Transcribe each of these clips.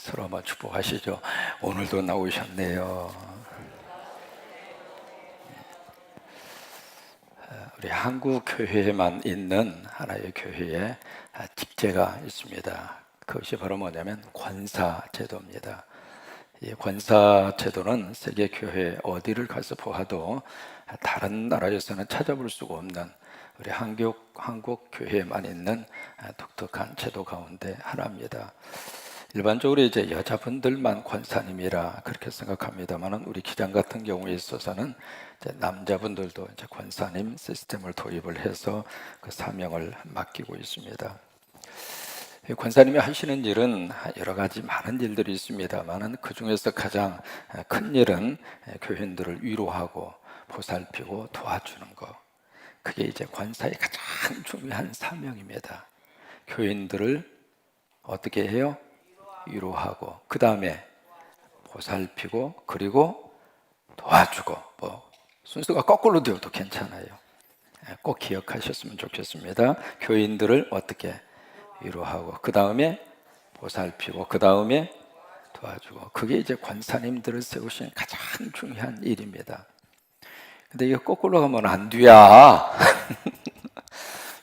서로 한번 축복하시죠. 오늘도 나오셨네요. 우리 한국 교회에만 있는 하나의 교회에 직제가 있습니다. 그것이 바로 뭐냐면 권사 제도입니다. 이 권사 제도는 세계 교회 어디를 가서 보아도 다른 나라에서는 찾아볼 수가 없는 우리 한국 교회에만 있는 독특한 제도 가운데 하나입니다. 일반적으로 이제 여자분들만 권사님이라 그렇게 생각합니다만은 우리 기장 같은 경우에 있어서는 이제 남자분들도 이제 권사님 시스템을 도입을 해서 그 사명을 맡기고 있습니다. 이 권사님이 하시는 일은 여러 가지 많은 일들이 있습니다만은 그 중에서 가장 큰 일은 교인들을 위로하고 보살피고 도와주는 것. 그게 이제 권사의 가장 중요한 사명입니다. 교인들을 어떻게 해요? 위로하고 그 다음에 보살피고 그리고 도와주고 순서가 거꾸로 되어도 괜찮아요. 꼭 기억하셨으면 좋겠습니다. 교인들을 어떻게 위로하고 그 다음에 보살피고 그 다음에 도와주고 그게 이제 권사님들을 세우신 가장 중요한 일입니다. 근데 이거 거꾸로 가면 안 돼야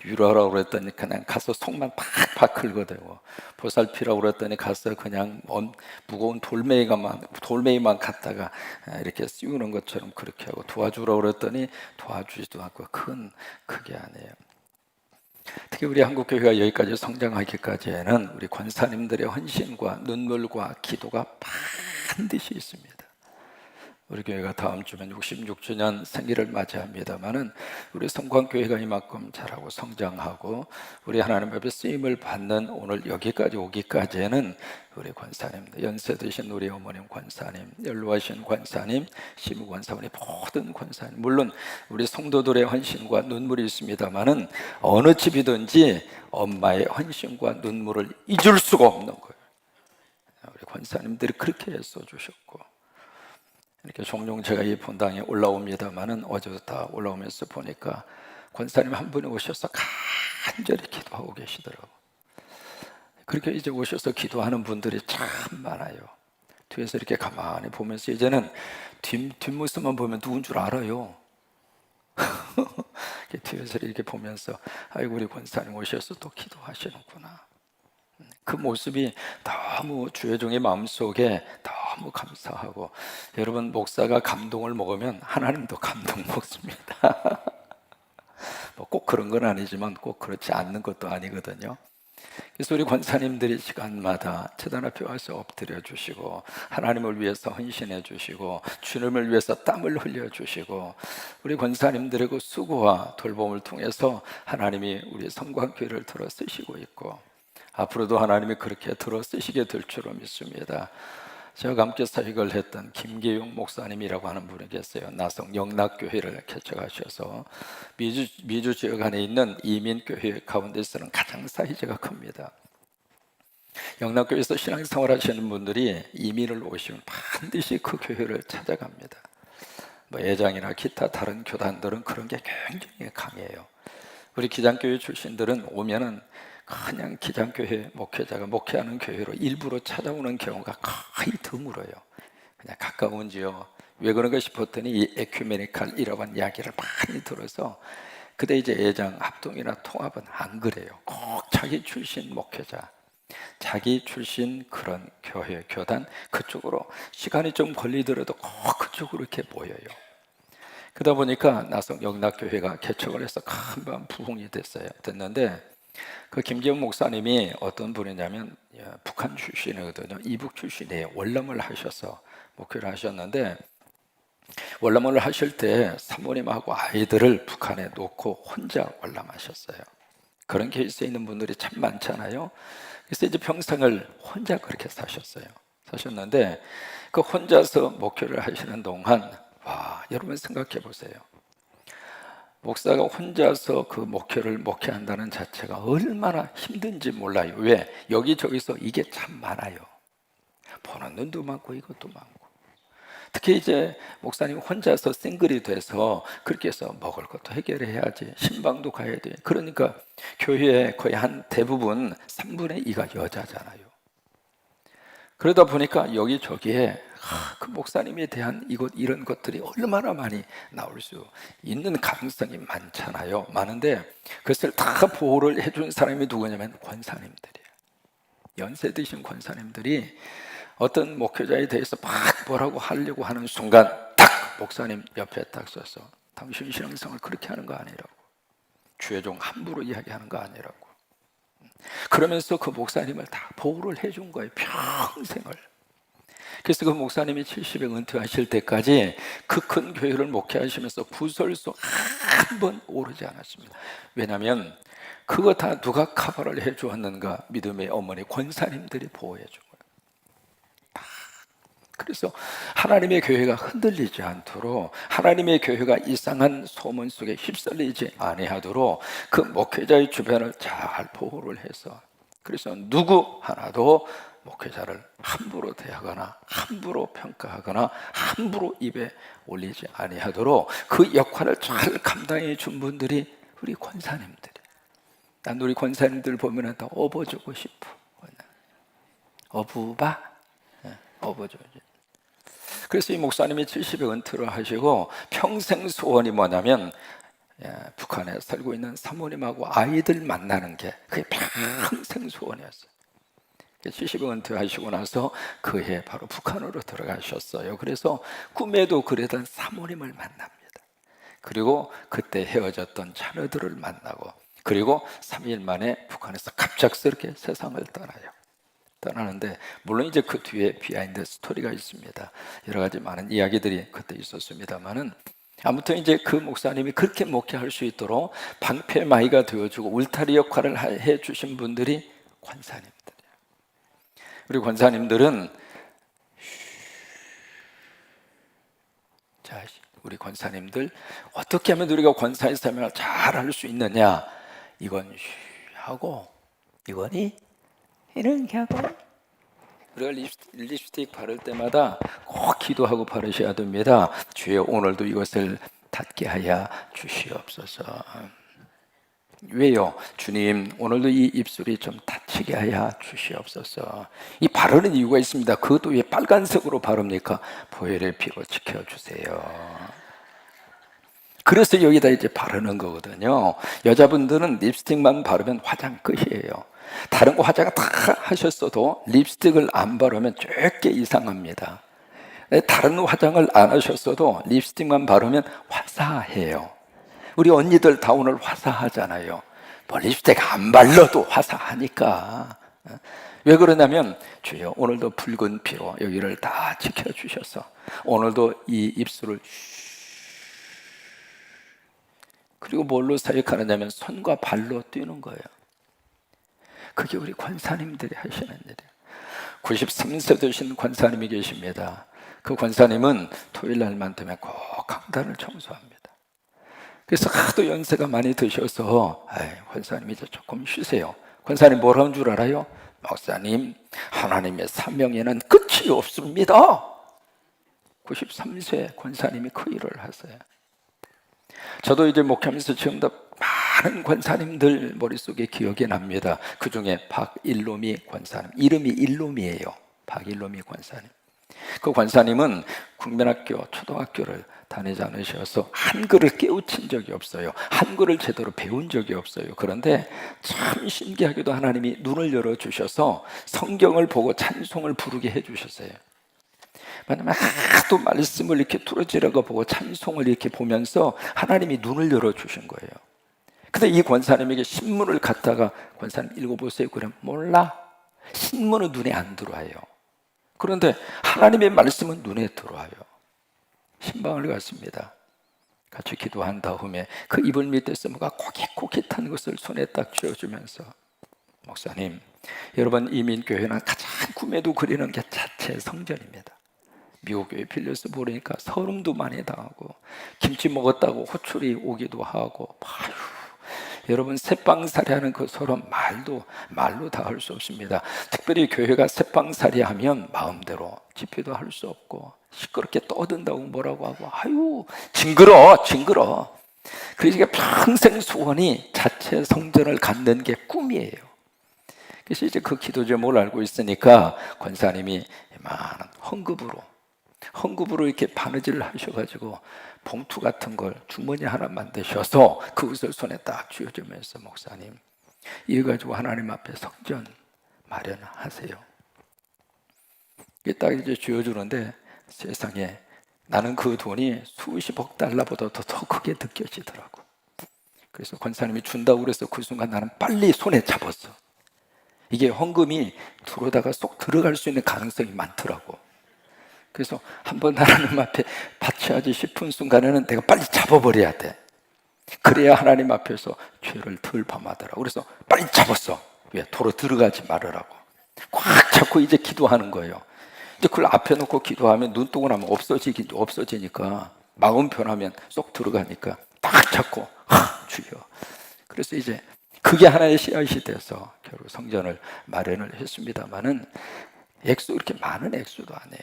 위로하라고 그랬더니 그냥 가서 속만 팍팍 긁어대고 보살피라고 그랬더니 가서 그냥 무거운 돌멩이만 갖다가 이렇게 씌우는 것처럼 그렇게 하고 도와주라고 그랬더니 도와주지도 않고 그게 아니에요. 특히 우리 한국교회가 여기까지 성장하기까지에는 우리 권사님들의 헌신과 눈물과 기도가 반드시 있습니다. 우리 교회가 다음 주면 66주년 생일을 맞이합니다만은 우리 성광교회가 이만큼 자라고 성장하고 우리 하나님 앞에 쓰임을 받는 오늘 여기까지 오기까지에는 우리 권사님, 연세 드신 우리 어머님 권사님, 연로하신 권사님, 시무 권사님, 모든 권사님, 물론 우리 성도들의 헌신과 눈물이 있습니다만은 어느 집이든지 엄마의 헌신과 눈물을 잊을 수가 없는 거예요. 우리 권사님들이 그렇게 애써 주셨고 이렇게 종종 제가 이 본당에 올라옵니다만은 어제도 다 올라오면서 보니까 권사님 한 분이 오셔서 간절히 기도하고 계시더라고요. 그렇게 이제 오셔서 기도하는 분들이 참 많아요. 뒤에서 이렇게 가만히 보면서 이제는 뒷모습만 보면 누군 줄 알아요. 뒤에서 이렇게 보면서 아이고 우리 권사님 오셔서 또 기도하시는구나. 그 모습이 너무 주의 종의 마음속에 너무 감사하고 여러분 목사가 감동을 먹으면 하나님도 감동 먹습니다. 꼭 그런 건 아니지만 꼭 그렇지 않는 것도 아니거든요. 그래서 우리 권사님들이 시간마다 제단 앞에 와서 엎드려 주시고 하나님을 위해서 헌신해 주시고 주님을 위해서 땀을 흘려 주시고 우리 권사님들의 그 수고와 돌봄을 통해서 하나님이 우리 성광교회를 들어 쓰시고 있고 앞으로도 하나님이 그렇게 들어 쓰시게 될 줄로 믿습니다. 제가 함께 사역을 했던 김계용 목사님이라고 하는 분이 계세요. 나성 영락교회를 개척하셔서 미주 지역 안에 있는 이민교회 가운데서는 가장 사이즈가 큽니다. 영락교회에서 신앙생활 하시는 분들이 이민을 오시면 반드시 그 교회를 찾아갑니다. 예장이나 기타 다른 교단들은 그런 게 굉장히 강해요. 우리 기장교회 출신들은 오면은 그냥 기장교회 목회자가 목회하는 교회로 일부러 찾아오는 경우가 거의 드물어요. 그냥 가까운지요. 왜 그런가 싶었더니 이 에큐메니칼이라고 하는 이야기를 많이 들어서 그때 이제 예장 합동이나 통합은 안 그래요. 꼭 자기 출신 목회자, 자기 출신 그런 교회, 교단 그쪽으로 시간이 좀 걸리더라도 꼭 그쪽으로 이렇게 모여요. 그러다 보니까 나성 영락교회가 개척을 해서 큰 부흥이 됐는데 그 김재훈 목사님이 어떤 분이냐면 북한 출신이거든요. 이북 출신이에요. 월남을 하셔서 목회를 하셨는데 월남을 하실 때 사모님하고 아이들을 북한에 놓고 혼자 월남하셨어요. 그런 케이스에 있는 분들이 참 많잖아요. 그래서 이제 평생을 혼자 그렇게 사셨는데 그 혼자서 목회를 하시는 동안 여러분 생각해 보세요. 목사가 혼자서 그 목회를 목회한다는 자체가 얼마나 힘든지 몰라요. 왜? 여기저기서 이게 참 많아요. 보는 눈도 많고 이것도 많고. 특히 이제 목사님 혼자서 싱글이 돼서 그렇게 해서 먹을 것도 해결해야지, 신방도 가야 돼. 그러니까 교회에 거의 한 대부분 3분의 2가 여자잖아요. 그러다 보니까 여기저기에 그 목사님에 대한 이런 것들이 얼마나 많이 나올 수 있는 가능성이 많잖아요. 많은데 그것을 다 보호를 해준 사람이 누구냐면 권사님들이에요. 연세 드신 권사님들이 어떤 목회자에 대해서 막 뭐라고 하려고 하는 순간 딱 목사님 옆에 딱 서서 당신 신앙생활 그렇게 하는 거 아니라고, 주의종 함부로 이야기하는 거 아니라고, 그러면서 그 목사님을 다 보호를 해준 거예요, 평생을. 그래서 그 목사님이 70에 은퇴하실 때까지 그 큰 교회를 목회하시면서 구설수 한 번 오르지 않았습니다. 왜냐하면 그거 다 누가 커버를 해주었는가? 믿음의 어머니 권사님들이 보호해 준 거예요. 그래서 하나님의 교회가 흔들리지 않도록, 하나님의 교회가 이상한 소문 속에 휩쓸리지 아니하도록 그 목회자의 주변을 잘 보호를 해서, 그래서 누구 하나도 목회자를 함부로 대하거나 함부로 평가하거나 함부로 입에 올리지 아니하도록 그 역할을 잘 감당해 준 분들이 우리 권사님들이. 난 우리 권사님들 보면 다 업어주고 싶어. 어부바? 업어줘야지. 그래서 이 목사님이 70에 은퇴를 하시고 평생 소원이 뭐냐면 북한에 살고 있는 사모님하고 아이들 만나는 게 그게 평생 소원이었어요. 70에 은퇴하시고 나서 그해 바로 북한으로 들어가셨어요. 그래서 꿈에도 그러던 사모님을 만납니다. 그리고 그때 헤어졌던 자녀들을 만나고, 그리고 3일 만에 북한에서 갑작스럽게 세상을 떠나는데, 물론 이제 그 뒤에 비하인드 스토리가 있습니다. 여러 가지 많은 이야기들이 그때 있었습니다만은, 아무튼 이제 그 목사님이 그렇게 목회할 수 있도록 방패마이가 되어주고 울타리 역할을 해주신 분들이 권사님들이에요. 우리 권사님들은 자, 우리 권사님들 어떻게 하면 우리가 권사의 사명을 잘 할 수 있느냐? 이건 하고, 이거니 이렇게 하고, 우리가 립스틱 바를 때마다 꼭 기도하고 바르셔야 됩니다. 주여, 오늘도 이것을 닿게 하여 주시옵소서. 왜요? 주님, 오늘도 이 입술이 좀 다치게 하여 주시옵소서. 이 바르는 이유가 있습니다. 그것도 왜 빨간색으로 바릅니까? 보혈의 피로 지켜주세요. 그래서 여기다 이제 바르는 거거든요. 여자분들은 립스틱만 바르면 화장 끝이에요. 다른 거 화장 다 하셨어도 립스틱을 안 바르면 쬐게 이상합니다. 다른 화장을 안 하셨어도 립스틱만 바르면 화사해요. 우리 언니들 다 오늘 화사하잖아요. 뭐 립스틱 안 발라도 화사하니까. 왜 그러냐면 주여, 오늘도 붉은 피로 여기를 다 지켜주셔서 오늘도 이 입술을 그리고 뭘로 사역하느냐면 손과 발로 뛰는 거예요. 그게 우리 권사님들이 하시는 일이에요. 93세 되신 권사님이 계십니다. 그 권사님은 토요일 날만 되면 꼭 강단을 청소합니다. 그래서 하도 연세가 많이 드셔서 권사님 이제 조금 쉬세요. 권사님 뭐라는 줄 알아요? 목사님, 하나님의 사명에는 끝이 없습니다. 93세 권사님이 그 일을 하세요. 저도 이제 목회하면서 지금도 많은 권사님들 머릿속에 기억이 납니다. 그 중에 박일롬이 권사님, 이름이 일롬이에요. 박일롬이 권사님. 그 권사님은 국민학교, 초등학교를 다니지 않으셔서 한글을 깨우친 적이 없어요. 한글을 제대로 배운 적이 없어요. 그런데 참 신기하게도 하나님이 눈을 열어주셔서 성경을 보고 찬송을 부르게 해주셨어요. 왜냐면 하도 말씀을 이렇게 뚫어지려고 보고 찬송을 이렇게 보면서 하나님이 눈을 열어주신 거예요. 근데 이 권사님에게 신문을 갖다가 권사님 읽어보세요. 그럼 몰라. 신문은 눈에 안 들어와요. 그런데 하나님의 말씀은 눈에 들어와요. 신방을 갔습니다. 같이 기도한 다음에 그 이불 밑에서 뭐가 코깃코깃한 것을 손에 딱 쥐어주면서, 목사님, 여러분 이민교회는 가장 꿈에도 그리는 게 자체 성전입니다. 미국 교회 빌려서 보니까 서름도 많이 당하고 김치 먹었다고 호출이 오기도 하고, 아유, 여러분 새빵살이 하는 그 서름 말로 다 할 수 없습니다. 특별히 교회가 새빵살이 하면 마음대로 집회도 할 수 없고 시끄럽게 떠든다고 뭐라고 하고, 아유 징그러. 그러니까 평생 소원이 자체 성전을 갖는 게 꿈이에요. 그래서 이제 그 기도 제목을 알고 있으니까 권사님이 많은 헌금으로 이렇게 바느질을 하셔가지고 봉투 같은 걸 주머니 하나 만드셔서 그것을 손에 딱 쥐어주면서, 목사님, 이거 가지고 하나님 앞에 성전 마련하세요. 이게 딱 이제 쥐어주는데, 세상에 나는 그 돈이 수십억 달러보다 더 크게 느껴지더라고. 그래서 권사님이 준다고 그래서 그 순간 나는 빨리 손에 잡았어. 이게 헌금이 들어오다가 쏙 들어갈 수 있는 가능성이 많더라고. 그래서 한번 하나님 앞에 바쳐야지 싶은 순간에는 내가 빨리 잡아버려야 돼. 그래야 하나님 앞에서 죄를 덜 범하더라고. 그래서 빨리 잡았어. 왜? 도로 들어가지 말으라고. 꽉 잡고 이제 기도하는 거예요. 이제 그걸 앞에 놓고 기도하면 눈뜨고 나면 없어지니까, 마음 편하면 쏙 들어가니까 딱 잡고 주여. 그래서 이제 그게 하나의 씨앗이 돼서 결국 성전을 마련을 했습니다만은, 액수 이렇게 많은 액수도 아니에요.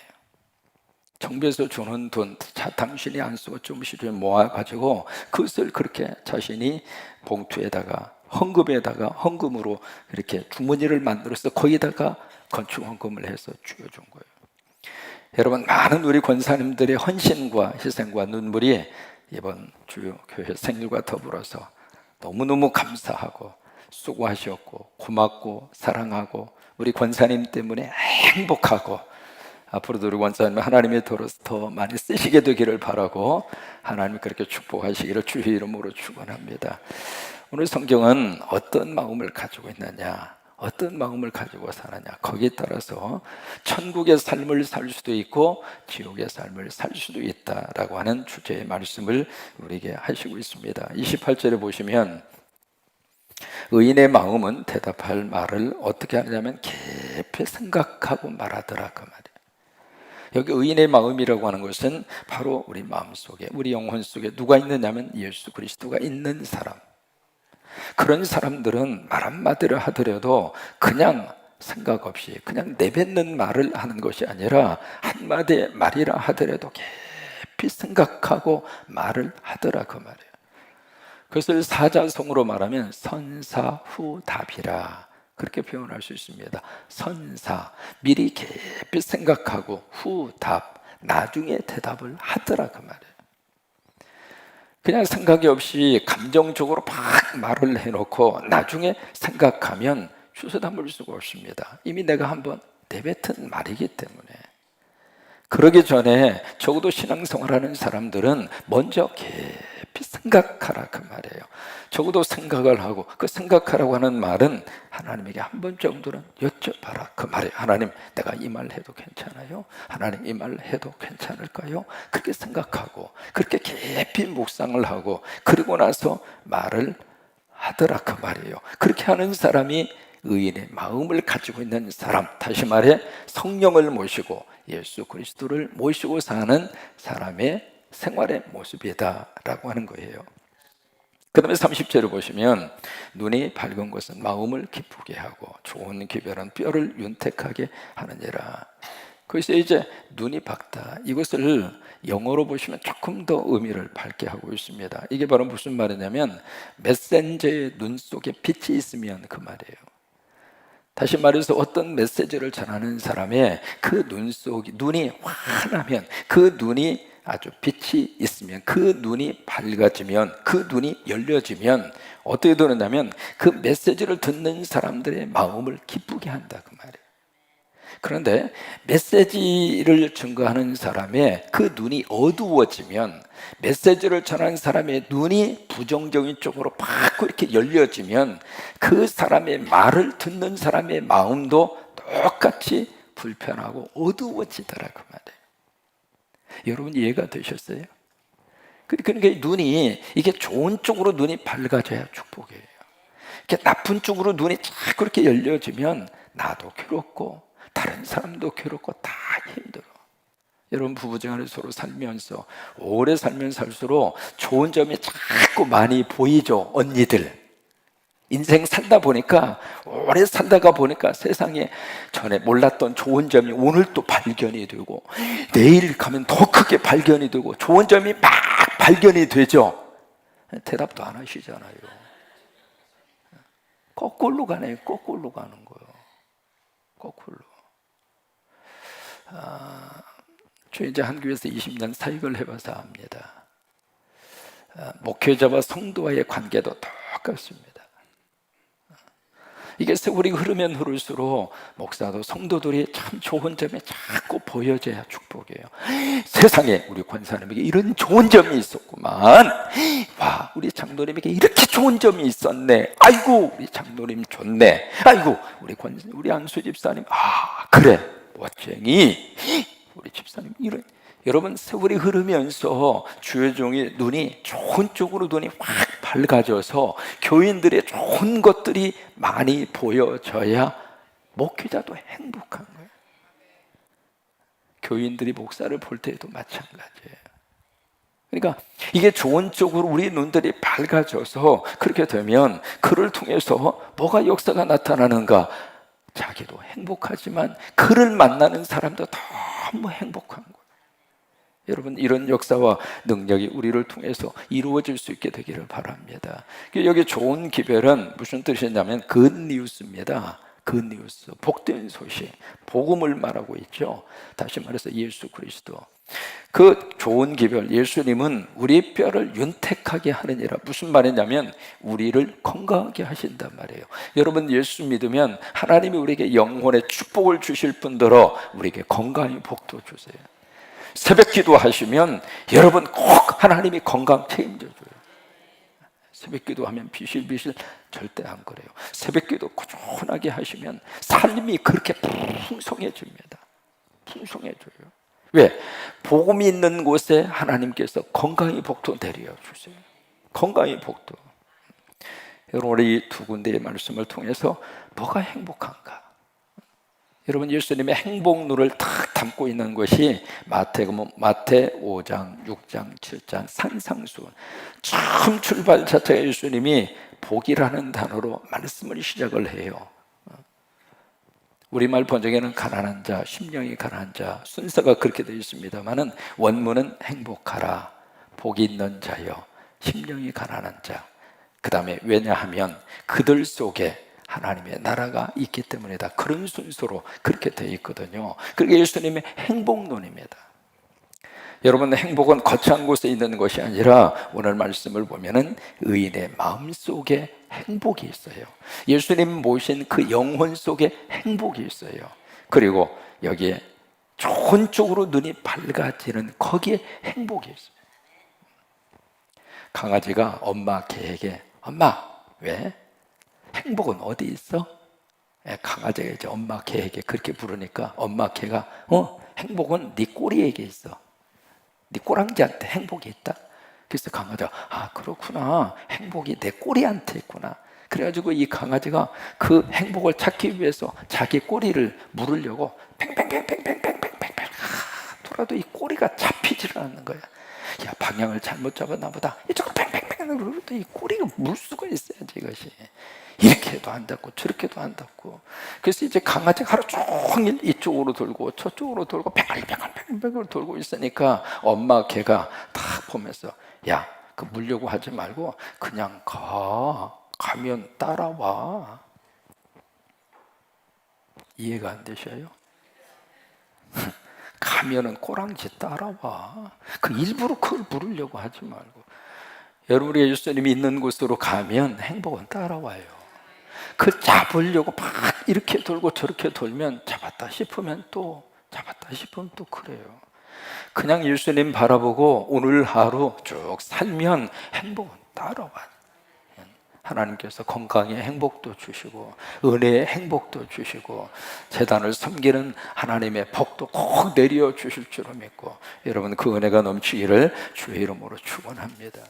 정부에서 주는 돈 당신이 안 쓰고 조금씩 모아가지고 그것을 그렇게 자신이 봉투에다가 헌금으로 이렇게 주머니를 만들어서 거기다가 건축 헌금을 해서 쥐어준 거예요. 여러분, 많은 우리 권사님들의 헌신과 희생과 눈물이 이번 주요 교회 생일과 더불어서 너무너무 감사하고 수고하셨고 고맙고 사랑하고 우리 권사님 때문에 행복하고, 앞으로도 우리 권사님 하나님의 도로서 더 많이 쓰시게 되기를 바라고, 하나님 그렇게 축복하시기를 주의 이름으로 축원합니다. 오늘 성경은 어떤 마음을 가지고 있느냐, 어떤 마음을 가지고 사느냐, 거기에 따라서 천국의 삶을 살 수도 있고 지옥의 삶을 살 수도 있다라고 하는 주제의 말씀을 우리에게 하시고 있습니다. 28절에 보시면, 의인의 마음은 대답할 말을 어떻게 하느냐면 깊이 생각하고 말하더라, 그 말이에요. 여기 의인의 마음이라고 하는 것은 바로 우리 마음속에, 우리 영혼 속에 누가 있느냐면 예수 그리스도가 있는 사람. 그런 사람들은 말 한마디를 하더라도 그냥 생각 없이 그냥 내뱉는 말을 하는 것이 아니라, 한마디 말이라 하더라도 깊이 생각하고 말을 하더라, 그 말이에요. 그것을 사자성어로 말하면 선사후답이라, 그렇게 표현할 수 있습니다. 선사, 미리 깊이 생각하고, 후답, 나중에 대답을 하더라, 그 말이에요. 그냥 생각이 없이 감정적으로 막 말을 해놓고 나중에 생각하면 주워 담을 수가 없습니다. 이미 내가 한번 내뱉은 말이기 때문에. 그러기 전에 적어도 신앙생활하는 사람들은 먼저 깊이 생각하라, 그 말이에요. 적어도 생각을 하고, 그 생각하라고 하는 말은 하나님에게 한 번 정도는 여쭤봐라, 그 말이에요. 하나님, 내가 이 말 해도 괜찮아요? 하나님, 이 말 해도 괜찮을까요? 그렇게 생각하고 그렇게 깊이 묵상을 하고 그리고 나서 말을 하더라, 그 말이에요. 그렇게 하는 사람이 의인의 마음을 가지고 있는 사람, 다시 말해 성령을 모시고 예수 그리스도를 모시고 사는 사람의 생활의 모습이다라고 하는 거예요. 그 다음에 30절을 보시면, 눈이 밝은 것은 마음을 기쁘게 하고 좋은 기별은 뼈를 윤택하게 하느니라. 그래서 이제 눈이 밝다, 이것을 영어로 보시면 조금 더 의미를 밝게 하고 있습니다. 이게 바로 무슨 말이냐면, 메신저의 눈 속에 빛이 있으면 그 말이에요. 다시 말해서 어떤 메시지를 전하는 사람의 그 눈 속이, 눈이 환하면, 그 눈이 아주 빛이 있으면, 그 눈이 밝아지면, 그 눈이 열려지면 어떻게 되느냐면 그 메시지를 듣는 사람들의 마음을 기쁘게 한다, 그 말이에요. 그런데 메시지를 증거하는 사람의 그 눈이 어두워지면, 메시지를 전하는 사람의 눈이 부정적인 쪽으로 팍 이렇게 열려지면 그 사람의 말을 듣는 사람의 마음도 똑같이 불편하고 어두워지더라, 그 말이에요. 여러분 이해가 되셨어요? 그러니까 눈이, 이게 좋은 쪽으로 눈이 밝아져야 축복이에요. 이렇게 나쁜 쪽으로 눈이 자꾸 그렇게 열려지면 나도 괴롭고 다른 사람도 괴롭고 다 힘들어. 여러분 부부생활을 서로 살면서 오래 살면 살수록 좋은 점이 자꾸 많이 보이죠. 언니들 인생 살다 보니까, 오래 살다가 보니까 세상에 전에 몰랐던 좋은 점이 오늘 또 발견이 되고, 내일 가면 더 크게 발견이 되고, 좋은 점이 막 발견이 되죠. 대답도 안 하시잖아요. 거꾸로 가네요. 거꾸로 가는 거예요. 거꾸로. 저 이제 한교회에서 20년 사역을 해봐서 압니다. 목회자와 성도와의 관계도 똑같습니다. 이게 세월이 흐르면 흐를수록 목사도 성도들이 참 좋은 점이 자꾸 보여져야 축복이에요. 세상에 우리 권사님에게 이런 좋은 점이 있었구만. 와, 우리 장로님에게 이렇게 좋은 점이 있었네. 아이고, 우리 장로님 좋네. 아이고, 우리 안수 집사님, 그래, 멋쟁이. 우리 집사님 이런. 여러분, 세월이 흐르면서 주의 종의 눈이 좋은 쪽으로 눈이 확 밝아져서 교인들의 좋은 것들이 많이 보여져야 목회자도 행복한 거예요. 교인들이 목사를 볼 때에도 마찬가지예요. 그러니까 이게 좋은 쪽으로 우리 눈들이 밝아져서 그렇게 되면 그를 통해서 뭐가 역사가 나타나는가? 자기도 행복하지만 그를 만나는 사람도 너무 행복한 거예요. 여러분, 이런 역사와 능력이 우리를 통해서 이루어질 수 있게 되기를 바랍니다. 여기 좋은 기별은 무슨 뜻이냐면 굿뉴스입니다. 굿뉴스, 복된 소식, 복음을 말하고 있죠. 다시 말해서 예수 그리스도. 그 좋은 기별, 예수님은 우리 뼈를 윤택하게 하느니라. 무슨 말이냐면 우리를 건강하게 하신단 말이에요. 여러분, 예수 믿으면 하나님이 우리에게 영혼의 축복을 주실 뿐더러 우리에게 건강의 복도 주세요. 새벽 기도 하시면 여러분 꼭 하나님이 건강 책임져 줘요. 새벽 기도하면 비실비실 절대 안 그래요. 새벽 기도 꾸준하게 하시면 삶이 그렇게 풍성해집니다. 풍성해져요. 왜? 복음이 있는 곳에 하나님께서 건강의 복도 내려주세요. 건강의 복도. 여러분, 우리 두 군데의 말씀을 통해서 뭐가 행복한가? 여러분, 예수님의 행복론을 딱 담고 있는 것이 마태 5장, 6장, 7장 산상수훈. 처음 출발 자체가 예수님이 복이라는 단어로 말씀을 시작을 해요. 우리말 번역에는 가난한 자, 심령이 가난한 자, 순서가 그렇게 되어 있습니다만은 원문은 행복하라, 복이 있는 자여, 심령이 가난한 자. 그 다음에 왜냐하면 그들 속에 하나님의 나라가 있기 때문이다. 그런 순서로 그렇게 되어 있거든요. 그게 예수님의 행복론입니다. 여러분, 행복은 거창한 곳에 있는 것이 아니라 오늘 말씀을 보면은 의인의 마음 속에 행복이 있어요. 예수님 모신 그 영혼 속에 행복이 있어요. 그리고 여기에 좋은 쪽으로 눈이 밝아지는 거기에 행복이 있어요. 강아지가 엄마 개에게 엄마, 왜? 행복은 어디 있어? 강아지가 이제 엄마 개에게 그렇게 부르니까 엄마 개가 행복은 네 꼬리에게 있어. 네 꼬랑지한테 행복이 있다. 그래서 강아지가 그렇구나. 행복이 내 꼬리한테 있구나. 그래가지고 이 강아지가 그 행복을 찾기 위해서 자기 꼬리를 물으려고 팽팽팽팽팽팽팽팽 돌아도 이 꼬리가 잡히지를 않는 거야. 야, 방향을 잘못 잡았나 보다. 이쪽으로 팽팽팽 그러도 이 꼬리가 물 수가 있어야지 이것이. 이렇게 해도 안 닿고 저렇게 해도 안 닿고. 그래서 이제 강아지가 하루 종일 이쪽으로 돌고 저쪽으로 돌고 뱅글뱅글 돌고 있으니까 엄마 개가 딱 보면서 야, 그 물려고 하지 말고 그냥 가면 따라와. 이해가 안 되셔요? 가면은 꼬랑지 따라와. 그 일부러 그걸 물으려고 하지 말고. 여러분, 우리 예수님이 있는 곳으로 가면 행복은 따라와요. 그 잡으려고 막 이렇게 돌고 저렇게 돌면 잡았다 싶으면 또 그래요. 그냥 예수님 바라보고 오늘 하루 쭉 살면 행복은 따라와요. 하나님께서 건강의 행복도 주시고 은혜의 행복도 주시고 제단을 섬기는 하나님의 복도 꼭 내려 주실 줄로 믿고 여러분, 그 은혜가 넘치기를 주의 이름으로 축원합니다.